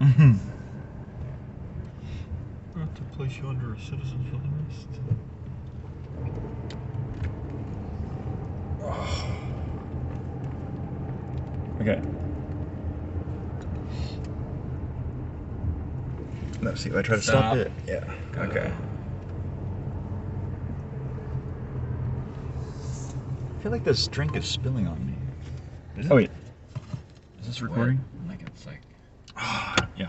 Mm-hmm. I have to place you under a citizen for the rest. Okay. Let's see if I try to stop it. Yeah. Okay. I feel like this drink is spilling on me. Oh wait. Is this recording? Like it's like. Yeah.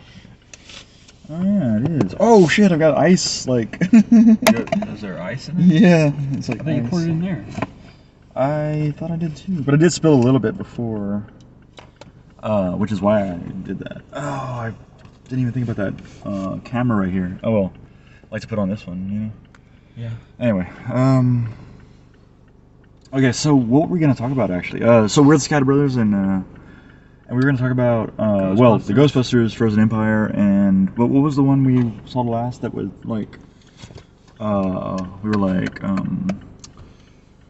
Oh yeah, it is. Oh shit! I've got ice. Like. Is there ice in it? Yeah. It's like. I thought you poured it in there. I thought I did too, but I did spill a little bit before. Which is why I did that. Oh, I didn't even think about that camera right here. Oh well, I like to put on this one, you know. Yeah. Anyway, okay, so what were we gonna talk about actually? So we're the ScatterBrotherS, and we were gonna talk about well, the Ghostbusters Frozen Empire, and what was the one we saw the last that was like we were like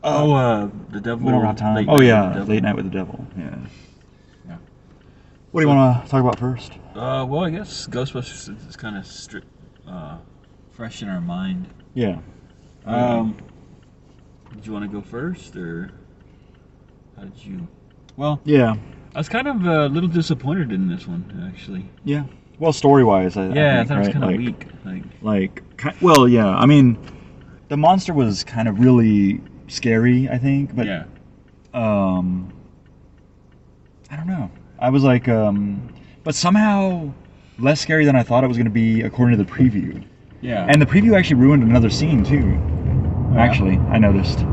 the devil. we don't have time. Late Night with the Devil. Yeah. Yeah. What do you want to talk about first? Well, I guess Ghostbusters is kind of fresh in our mind. Yeah. Did you want to go first, or how did you? Well, yeah. I was kind of a little disappointed in this one, actually. Yeah. Well, story-wise, I think, thought it was right? kind of weak. Well, yeah. I mean, the monster was kind of really scary, I think, but yeah. I don't know. I was like, but somehow less scary than I thought it was going to be, according to the preview. Yeah. And the preview actually ruined another scene too. Actually, I noticed.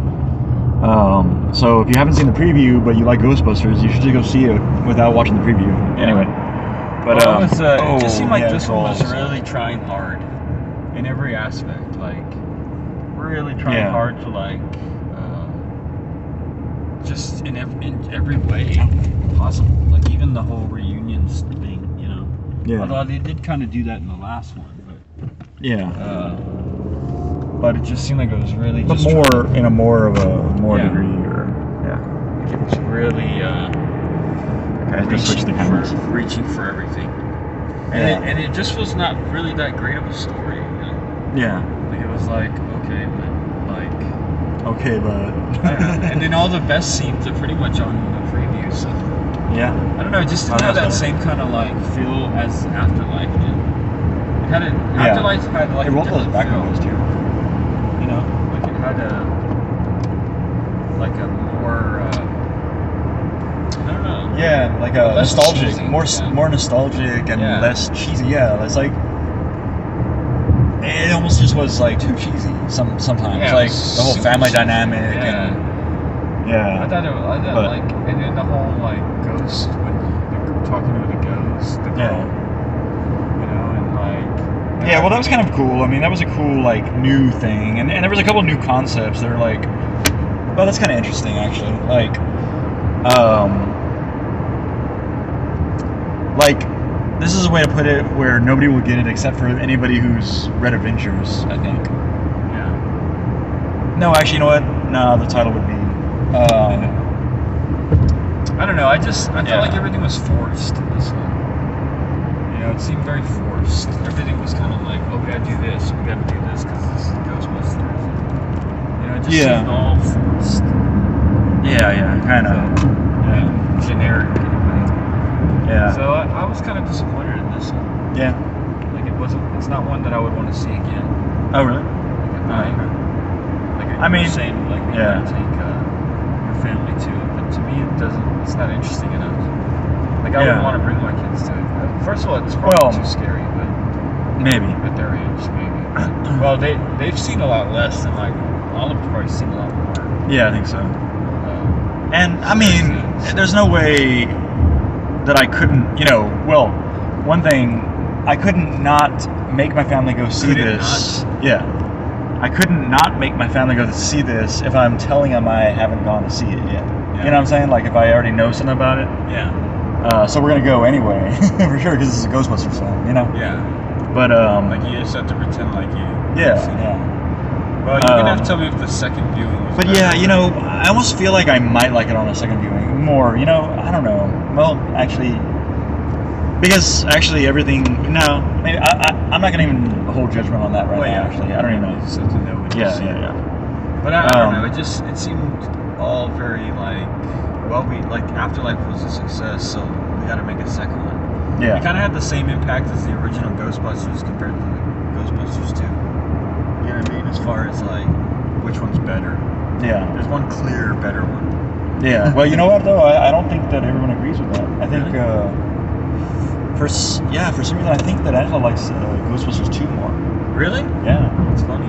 So if you haven't seen the preview, but you like Ghostbusters, you should just go see it without watching the preview. Yeah. Anyway. But it just seemed like this one was really trying hard in every aspect, like really trying hard to just in every way possible, like even the whole reunions thing, you know. Yeah. Although they did kind of do that in the last one, but yeah. But it just seemed like it was really but just more in a more of a degree, or it was really reaching for everything, and it just was not really that great of a story, you know? Yeah. Like it was like okay, but okay, but I don't know. And then all the best scenes are pretty much on the preview, so yeah. I don't know, it just didn't have that same kind of like feel as Afterlife did. Afterlife had like it rolled those backgrounds too. You know, like it had a more I don't know. Yeah, like a nostalgic, cheesy, more nostalgic and less cheesy. Yeah, it's like it almost just was like too cheesy sometimes. Yeah, like the whole family dynamic and I thought and then the whole like ghost when they're talking to the ghost, the girl, you know, and well, that was kind of cool. I mean, that was a cool like new thing, and there was a couple of new concepts that are like, well, that's kind of interesting actually. Like this is a way to put it where nobody will get it except for anybody who's read Avengers, I think. Yeah. No, actually, you know what? No, the title would be. I don't know. I felt like everything was forced in this one. You know, it seemed very forced. Everything was kind of like, oh, we gotta do this, we gotta do this because this is Ghostbusters. You know, it just seemed all forced. Yeah, kind of. Generic in a way. Yeah. So I was kind of disappointed in this one. Yeah. Like it's not one that I would want to see again. Oh, really? I mean, you're saying like maybe take your family to it, but to me it's not interesting enough. Like I wouldn't want to bring my kids to it. First of all, it's probably too scary, but maybe at their age, maybe. Well, they've seen a lot less than like Olive's probably seen a lot more. Yeah, I think so. And I mean, there's no way that I couldn't, you know. Well, one thing, I couldn't not make my family go see this. Yeah. I couldn't not make my family go to see this if I'm telling them I haven't gone to see it yet. Yeah. You know what I'm saying? Like if I already know something about it. Yeah. So we're gonna go anyway, for sure, because this is a Ghostbusters film, you know. Yeah. But like you just have to pretend like you. Yeah. Well, you're gonna have to tell me if the second viewing was better. Yeah, you know, I almost feel like I might like it on a second viewing more. You know, I don't know. Well, actually, Because actually everything. No, maybe I'm not gonna even hold judgment on that right now. Actually, I don't even know. Just have to know when you see it. Yeah. But I don't know. It seemed all very like, well, Afterlife was a success, so we got to make a second one. Yeah. It kind of had the same impact as the original Ghostbusters compared to Ghostbusters 2. You know what I mean? As far as like, which one's better? Yeah. There's one clear better one. Yeah. Well, you know what though? I don't think that everyone agrees with that. I think for some reason I think that Angela likes Ghostbusters 2 more. Really? Yeah. That's funny.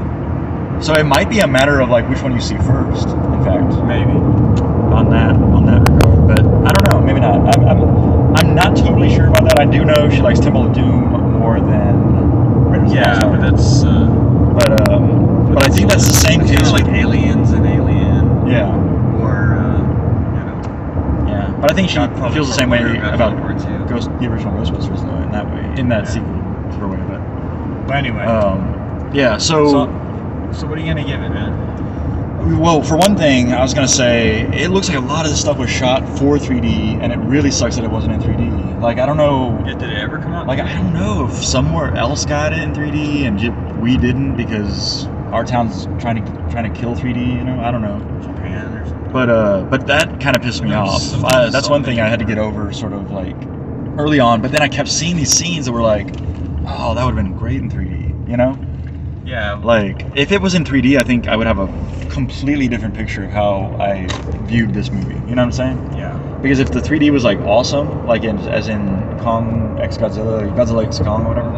So it might be a matter of like which one you see first. In fact, Maybe. On that regard, but I don't know. Maybe not. I'm not totally sure about that. I do know she likes Temple of Doom more than Raiders of the Lost Ark. But that's. But I think that's the same case. case. Like Aliens and Alien. Yeah. Or Yeah. But I think she feels the same way about the original Ghostbusters though, in that way, in that sequel sort of way. But anyway. Yeah. So what are you gonna give it, man? Well, for one thing, I was gonna say it looks like a lot of this stuff was shot for 3D, and it really sucks that it wasn't in 3D. Like I don't know. Yeah, did it ever come out? Like I don't know if somewhere else got it in 3D and we didn't because our town's trying to kill 3D. You know, I don't know. Japan or something. But that kind of pissed me off. That's one thing I had to get over, sort of like early on. But then I kept seeing these scenes that were like, oh, that would have been great in 3D. You know? Yeah. Like if it was in 3D, I think I would have a completely different picture of how I viewed this movie. You know what I'm saying? Yeah. Because if the 3D was like awesome, like as in Kong x Godzilla, Godzilla x Kong, or whatever,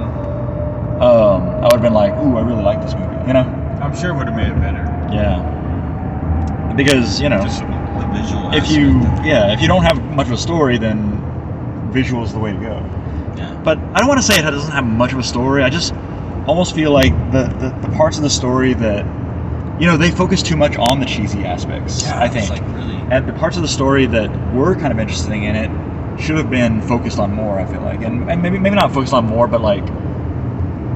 I would have been like, ooh, I really like this movie. You know? I'm sure it would have made it better. Yeah. Because you know, just the visual. If you don't have much of a story, then visual is the way to go. Yeah. But I don't want to say it doesn't have much of a story. I just almost feel like the parts of the story that, you know, they focus too much on the cheesy aspects. Yeah, I think. Like really. And the parts of the story that were kind of interesting in it should have been focused on more. I feel like, and maybe not focused on more, but like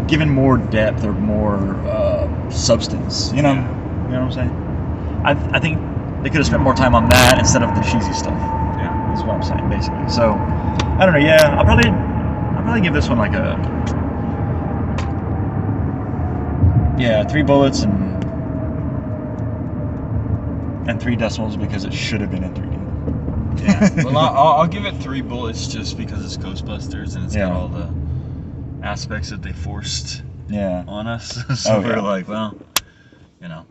given more depth or more substance. You know, you know what I'm saying? I think they could have spent more time on that instead of the cheesy stuff. Yeah, is what I'm saying basically. So I don't know. Yeah, I'll probably give this one like a 3 bullets and 3 decimals because it should have been in 3D. Yeah. Well, I'll give it 3 bullets just because it's Ghostbusters and it's got all the aspects that they forced on us. So we're like, well, you know.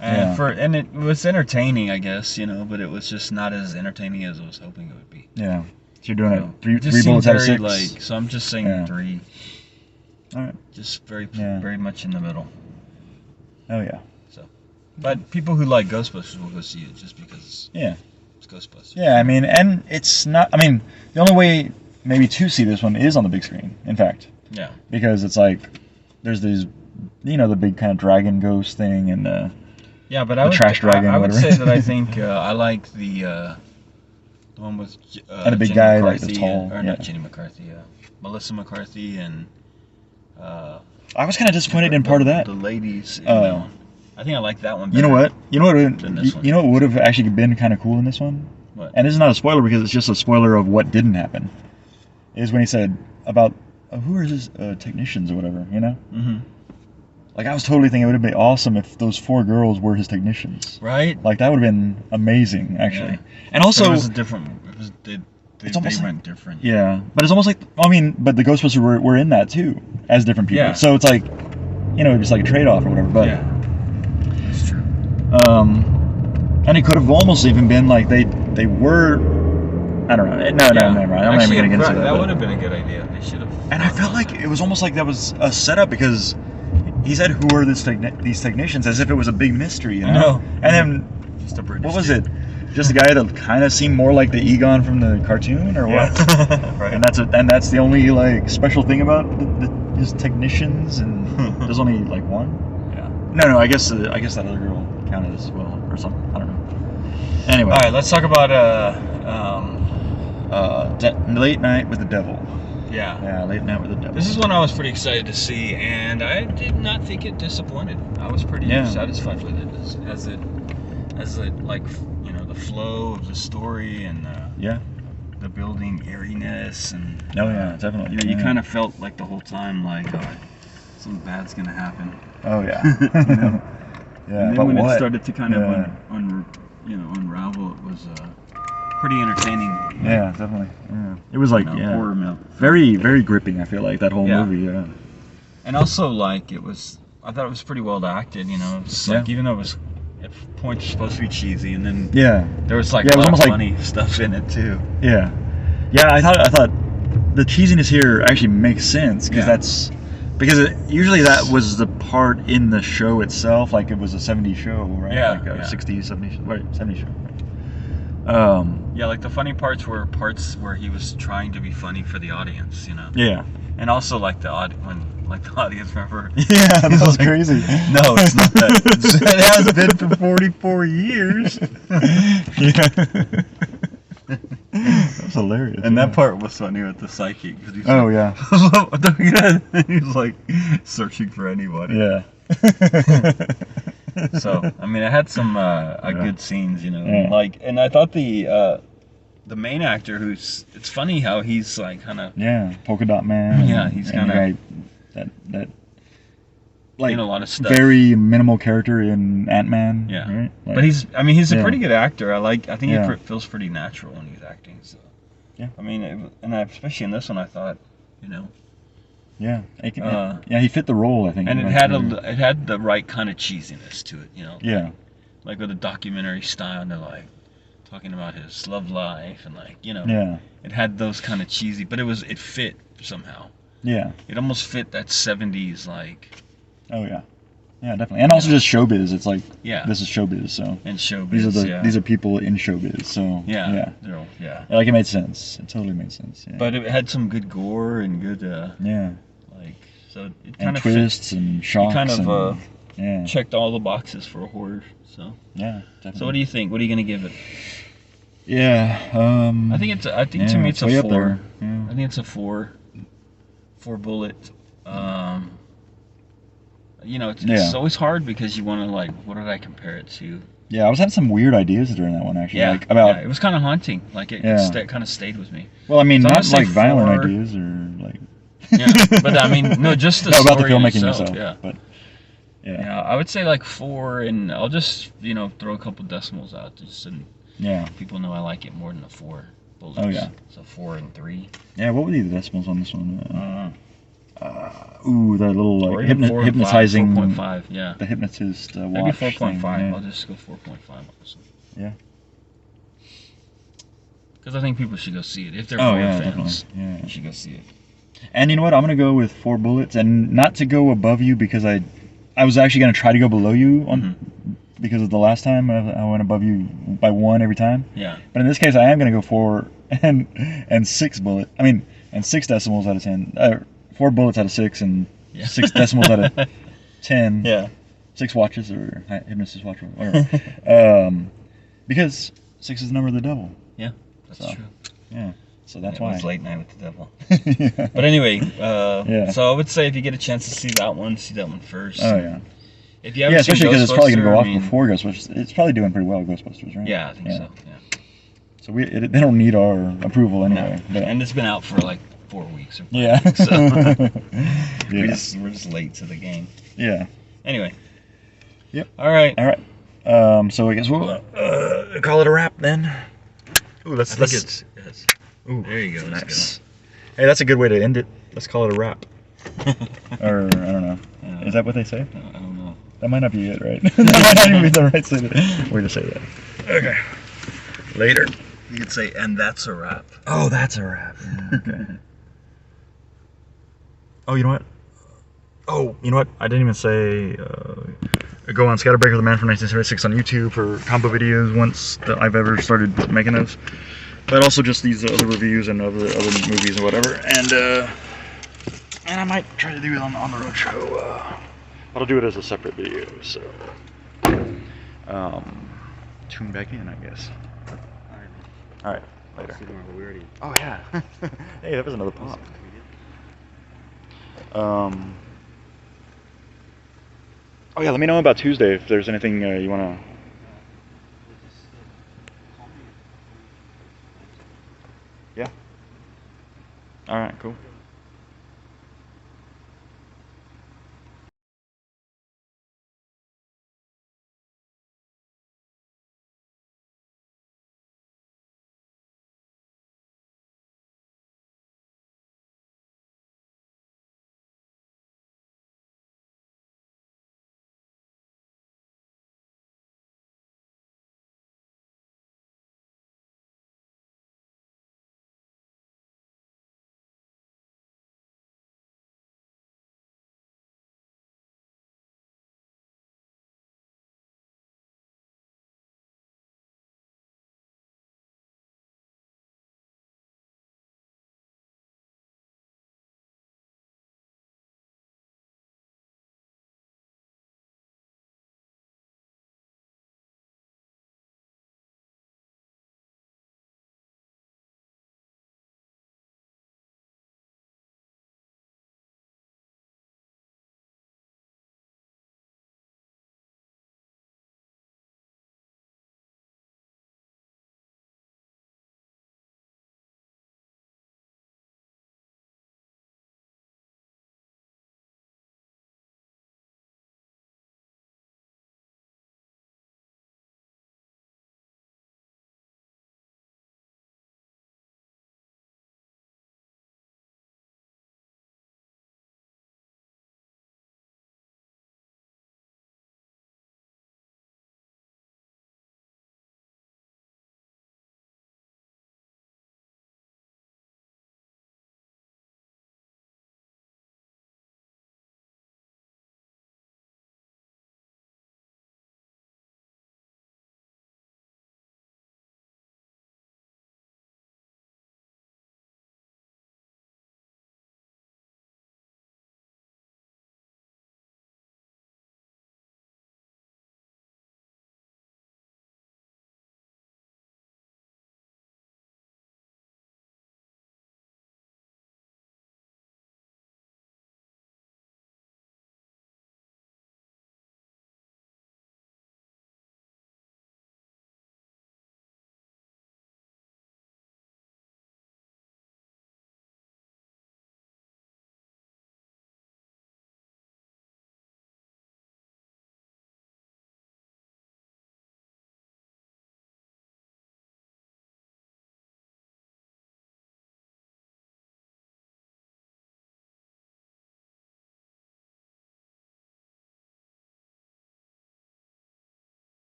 And it was entertaining, I guess, you know, but it was just not as entertaining as I was hoping it would be. Yeah. So you're doing it 3 bullets out of 6. So I'm just saying 3. All right. Just very much in the middle. Oh yeah. So, but people who like Ghostbusters will go see it just because it's Ghostbusters. Yeah, I mean, and it's not. I mean, the only way maybe to see this one is on the big screen. In fact. Yeah. Because it's like there's these, you know, the big kind of dragon ghost thing and but the trash dragon. I would say that I think I like the one with and the big Jenny guy, McCarthy, like the tall, not Jenny McCarthy, Melissa McCarthy and. I was kind of disappointed in part of that. The ladies. I think I like that one better. You know what? You know what would have actually been kind of cool in this one? What? And this is not a spoiler because it's just a spoiler of what didn't happen. Is when he said about who are his technicians or whatever, you know? Mm-hmm. Like I was totally thinking it would have been awesome if those 4 girls were his technicians. Right. Like that would have been amazing, actually. Yeah. And also, but it was a different. They went different. Yeah, but it's almost like but the Ghostbusters were in that too as different people. Yeah. So it's like, you know, just like a trade-off or whatever. But that's true. And it could have almost even been like they were. I don't know. No, never mind. I'm not even gonna get into that. That would have been a good idea. They should have. And I felt like it was almost like that was a setup because he said, "Who are these technicians?" as if it was a big mystery, you know. No. And then just a British. What was it? Just a guy that kind of seemed more like the Egon from the cartoon, or what? Right. And that's the only like special thing about his technicians, and there's only like one. Yeah. No. I guess that other girl counted as well, or something. I don't know. Anyway. All right. Let's talk about Late Night with the Devil. Yeah, Late Night with the Devil. This is one I was pretty excited to see, and I did not think it disappointed. I was pretty satisfied with it as it like, you know, the flow of the story and the building eeriness and. Oh yeah, definitely. You know, you kind of felt like the whole time like, oh, something bad's gonna happen. Oh yeah. You know? Yeah. And then But when what? it started to kind of Yeah. unravel, it was pretty entertaining. Yeah, definitely. Yeah. It was like Horror film. very, very gripping. I feel like that whole Yeah. movie. Yeah. And also, like, I thought it was pretty well acted. You know, it's like even though it was at points supposed to be cheesy, and then there was like Yeah, it a was lot almost of like- funny stuff in it too. Yeah. Yeah, I thought the cheesiness here actually makes sense because usually that was the part in the show itself, like it was a 70s show, right? Yeah, Like a yeah. 60s, 70s, right, 70s show, right? Yeah, like the funny parts were parts where he was trying to be funny for the audience, you know. Yeah. And also like the audience member. Yeah, that was crazy. No, it's not that. It has been for 44 years. Yeah. That was hilarious. And that part was funny with the psychic. Cause he's Oh, like, yeah. he's like searching for anybody. Yeah. So, I mean, it had some good scenes, you know. Yeah. Like, and I thought the main actor, it's funny how he's like kind of Polka Dot Man. Yeah, he's and kinda- that like in a lot of stuff. very minimal character in Ant-Man. Yeah. Right? Like, But he's a Yeah. pretty good actor. I think Yeah. he feels pretty natural when he's acting. So, Yeah. I mean, especially in this one, I thought, you know, yeah, he fit the role, I think. and it like, had the right kind of cheesiness to it, you know. Yeah. Like with a documentary style, and they're like talking about his love life, and like, you know, Yeah. it had those kind of cheesy, but it fit somehow. Yeah. It almost fit that 70s like. Oh yeah. Yeah, definitely. And also just showbiz. It's like this is showbiz, so And showbiz. these are people in showbiz, so yeah. Like it made sense. It totally made sense. Yeah. But it had some good gore and good yeah. like, so it And kind of twists and shocks. kind of and, checked all the boxes for horror. So yeah, definitely. So what do you think? What are you gonna give it? Yeah. I think to me it's a way 4. up there. Yeah. I think it's a 4. 4 bullet. You know, it's always hard because you want to like, what did I compare it to? Yeah, I was having some weird ideas during that one actually. Yeah, Like about. it was kind of haunting. Like it kind of stayed with me. Well, I mean, So I'm not gonna say like violent 4. ideas or like. Yeah, but I mean, no, just the about the story filmmaking itself. itself. Yeah. But Yeah, I would say like 4, and I'll just throw a couple decimals out just so people know I like it more than a 4 bullets. Oh, yeah. So 4 and 3. Yeah, what were the decimals on this one? That little Or like even 4 and 5, hypnotizing. 4.5, yeah. The hypnotist watch. Maybe 4.5. thing, I'll just go 4.5 on this one. Yeah. Because I think people should go see it. If they're Oh horror yeah, fans, definitely. you should go see it. And you know what? I'm gonna go with 4 bullets, and not to go above you because I was actually gonna try to go below you on because of the last time I went above you by 1 every time. Yeah. But in this case, I am gonna go 4 and 6 bullet. I mean, and 6 decimals out of 10. 4 bullets out of 6 and 6 decimals out of 10. Yeah. 6 watches or hypnotist watch or whatever. Because 6 is the number of the devil. Yeah, that's true. Yeah. So that's It why. was Late Night with the Devil. Yeah. But anyway, so I would say if you get a chance to see that one first. Oh yeah. If you haven't especially because it's probably going to go off Ghostbuster, before Ghostbusters. It's probably doing pretty well, Ghostbusters, right? Yeah, I think so. Yeah. So they don't need our approval anyway. No. And it's been out for like 4 weeks or 5 Yeah. weeks, so Yeah. we're just late to the game. Yeah. Anyway. Yep. All right. So I guess we'll call it a wrap then. Ooh, I think it's Ooh, there you go. That's nice. Hey, that's a good way to end it. Let's call it a wrap. Or I don't know. Is that what they say? I don't know. That might not be it, right? That might not even be the right way to say that. Okay. Later. You could say, and that's a wrap. Oh, that's a wrap. Okay. Oh, you know what? Oh, you know what? I didn't even say. Go on ScatterBrotherS, the man from 1976 on YouTube for combo videos once that I've ever started making those. But also just these other reviews and other movies and whatever. And I might try to do it on the road show. But I'll do it as a separate video. So tune back in, I guess. All right. Later. Oh yeah. Hey, that was another pop. Oh yeah, let me know about Tuesday if there's anything you want to.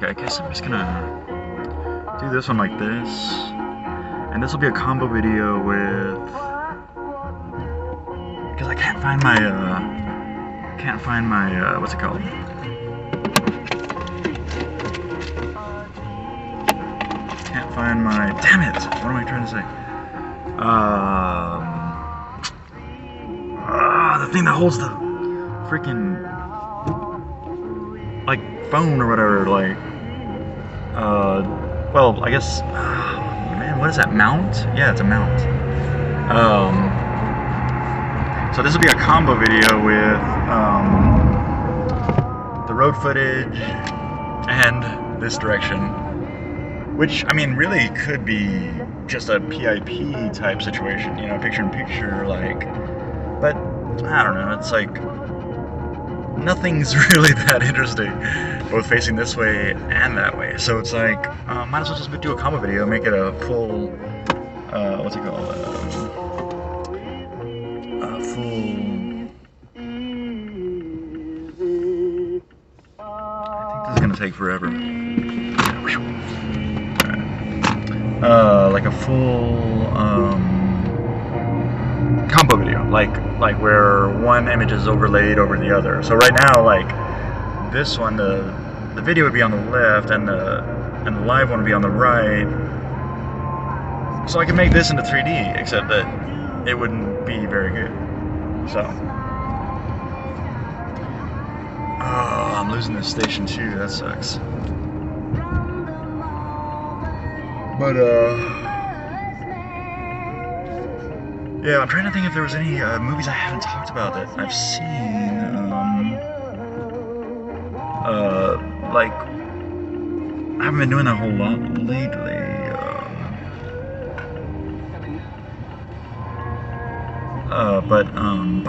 I guess I'm just gonna do this one like this, and this will be a combo video with, because I can't find my what's it called? Can't find my, damn it! What am I trying to say? The thing that holds the freaking like phone or whatever, like well, I guess man, what is that, mount? Yeah, it's a mount. So this will be a combo video with the road footage and this direction, which, I mean, really could be just a PIP type situation, you know, picture in picture, like, but I don't know, it's like nothing's really that interesting, both facing this way and that way. So it's like, might as well just do a combo video, make it a full, what's it called? A full. I think this is gonna take forever. Like a full combo video, like where one image is overlaid over the other. So right now, like this one, the video would be on the left, and the live one would be on the right. So I can make this into 3D, except that it wouldn't be very good. So, oh, I'm losing this station too. That sucks. But yeah, I'm trying to think if there was any movies I haven't talked about that I've seen. Like, I haven't been doing that a whole lot lately. But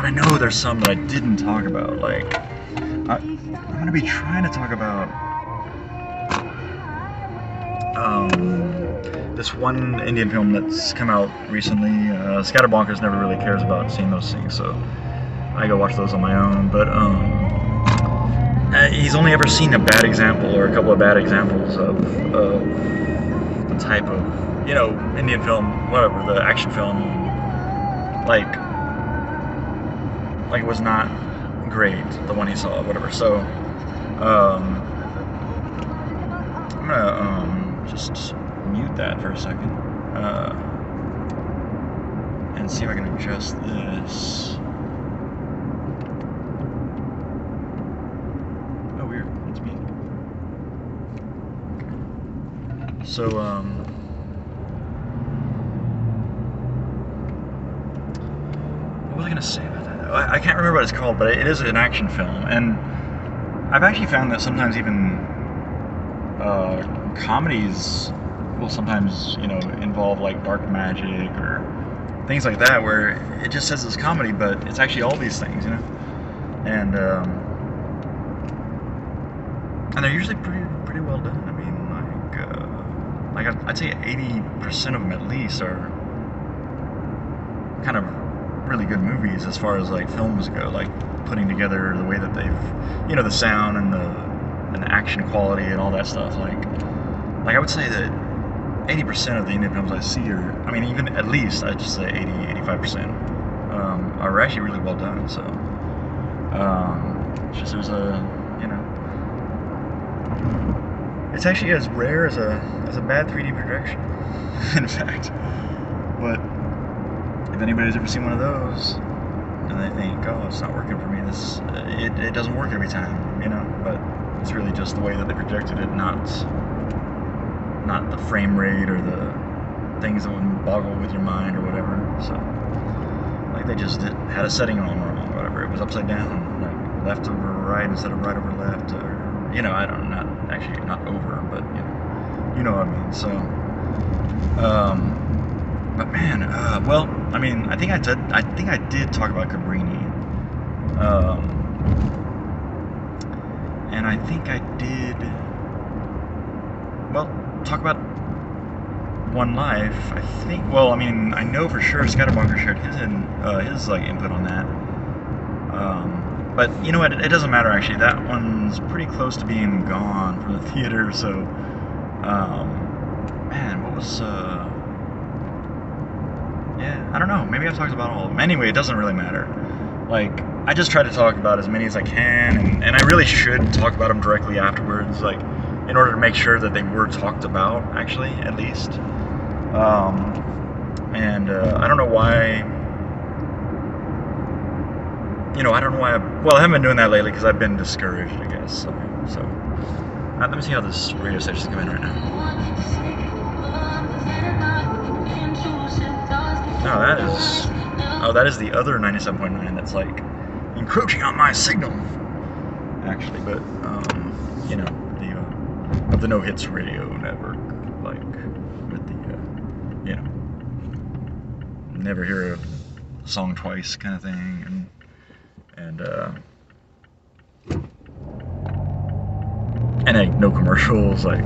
I know there's some that I didn't talk about. Like, I'm gonna be trying to talk about this one Indian film that's come out recently. ScatterBrotherS never really cares about seeing those things, so I go watch those on my own. But he's only ever seen a bad example or a couple of bad examples of the type of, you know, Indian film, whatever, the action film, like it was not great, the one he saw, whatever. So I'm gonna just mute that for a second and see if I can adjust this. Oh, weird, it's me. So what was I gonna say about that? I can't remember what it's called, but it is an action film, and I've actually found that sometimes even comedies will sometimes, you know, involve like dark magic or things like that, where it just says it's comedy, but it's actually all these things, you know. And they're usually pretty well done. I mean, like I'd say 80% of them at least are kind of really good movies as far as like films go, like putting together the way that they've, you know, the sound and the action quality and all that stuff. Like I would say that 80% of the Indian films I see are, I mean, even at least I'd just say 80-85% are actually really well done. So it's just, there's a, you know, it's actually as rare as a bad 3D projection, in fact. But if anybody's ever seen one of those and they think, oh, it's not working for me, this it doesn't work every time, you know. But it's really just the way that they projected it, not the frame rate or the things that would boggle with your mind or whatever. So, like, they just had a setting on wrong or whatever. It was upside down, like left over right instead of right over left, or, you know, I don't know, not over, but you know what I mean. So, but man, well, I mean, I think I did talk about Cabrini, and I think I did, well, talk about One Life. I think, well, I mean, I know for sure ScatterBrotherS shared his like input on that. But you know what? It doesn't matter actually. That one's pretty close to being gone from the theater. So, man, what was? Yeah, I don't know. Maybe I've talked about all of them. Anyway, it doesn't really matter. Like, I just try to talk about as many as I can, and I really should talk about them directly afterwards, like, in order to make sure that they were talked about, actually, at least. I don't know why. You know, I don't know why. Well, I haven't been doing that lately because I've been discouraged, I guess. So let me see how this radio station's coming right now. No, that is the other 97.9 that's like encroaching on my signal, actually. But you know, the No Hits Radio Network, like with the you know, never hear a song twice kind of thing, and like no commercials. Like,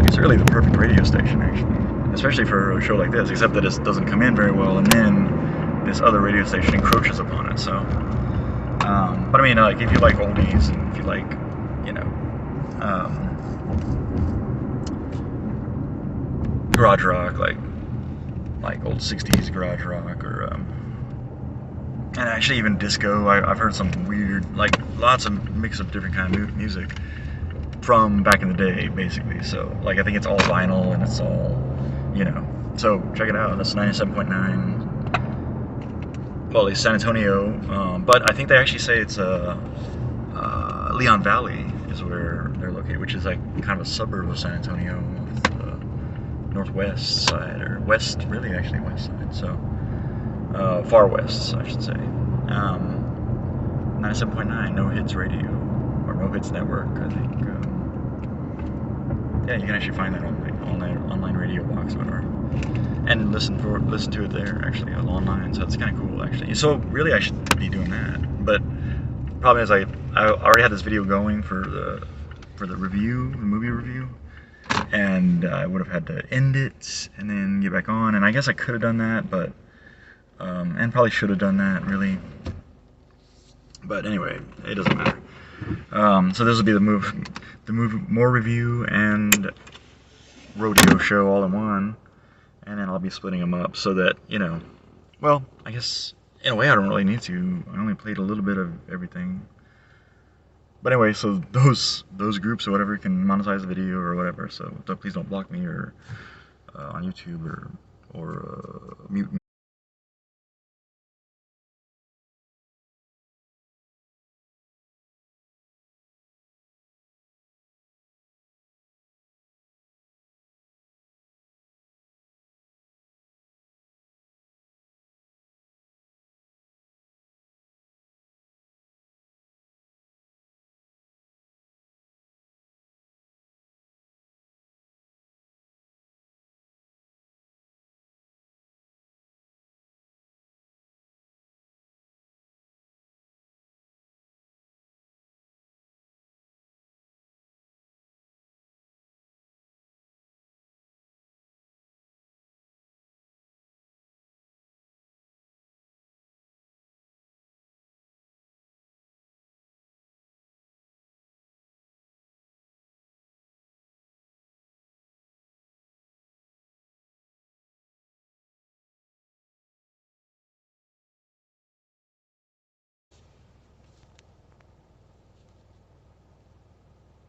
it's really the perfect radio station, actually, especially for a show like this, except that it doesn't come in very well, and then this other radio station encroaches upon it. So but I mean, like, if you like oldies, and if you like, you know, garage rock, like old 60s garage rock, or and actually even disco. I've heard some weird, like, lots of mix of different kind of music from back in the day, basically. So, like, I think it's all vinyl, and it's all, you know. So check it out. That's 97.9. Well, it's San Antonio, but I think they actually say it's Leon Valley is where they're located, which is like kind of a suburb of San Antonio, off the northwest side, or west, really, actually west side. So far west, I should say. 97.9 No Hits Radio, or No Hits Network, I think. Yeah, you can actually find that on the online radio box, whatever, and listen to it there, actually, online. So it's kind of cool, actually. So really, I should be doing that. But the problem is, I already had this video going for the review, the movie review, and I would have had to end it and then get back on. And I guess I could have done that, but and probably should have done that, really. But anyway, it doesn't matter. So this will be the more review and rodeo show all in one, and then I'll be splitting them up so that, you know, well, I guess in a way I don't really need to. I only played a little bit of everything. But anyway, so those groups or whatever can monetize the video or whatever. So please don't block me, or on YouTube, or mute me.